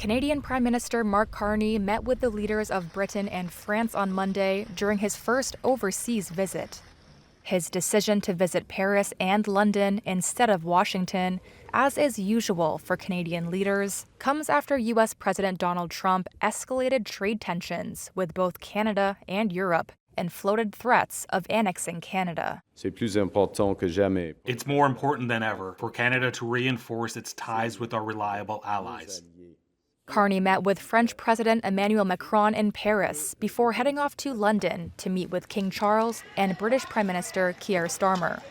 Canadian Prime Minister Mark Carney met with the leaders of Britain and France on Monday during his first overseas visit. His decision to visit Paris and London instead of Washington, as is usual for Canadian leaders, comes after U.S. President Donald Trump escalated trade tensions with both Canada and Europe and floated threats of annexing Canada. It's more important than ever for Canada to reinforce its ties with our reliable allies. Carney met with French President Emmanuel Macron in Paris before heading off to London to meet with King Charles and British Prime Minister Keir Starmer.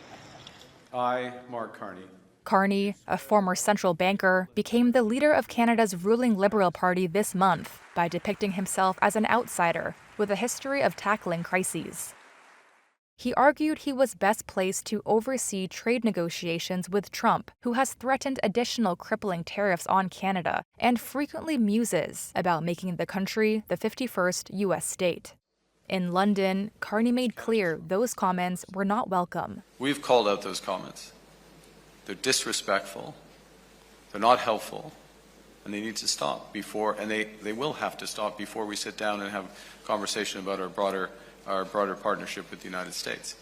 I, Mark Carney. Carney, a former central banker, became the leader of Canada's ruling Liberal Party this month by depicting himself as an outsider with a history of tackling crises. He argued he was best placed to oversee trade negotiations with Trump, who has threatened additional crippling tariffs on Canada and frequently muses about making the country the 51st U.S. state. In London, Carney made clear those comments were not welcome. We've called out those comments. They're disrespectful, they're not helpful, and they need to stop before, and they will have to stop before we sit down and have a conversation about our broader partnership with the United States.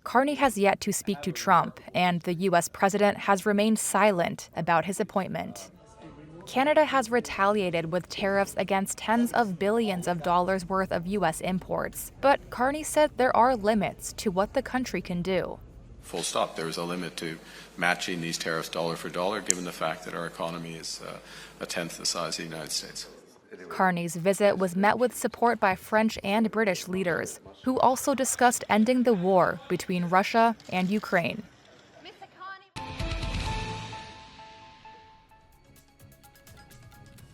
Carney has yet to speak to Trump, and the U.S. president has remained silent about his appointment. Canada has retaliated with tariffs against tens of billions of dollars worth of U.S. imports, but Carney said there are limits to what the country can do. Full stop. There is a limit to matching these tariffs dollar for dollar, given the fact that our economy is a tenth the size of the United States. Carney's visit was met with support by French and British leaders, who also discussed ending the war between Russia and Ukraine.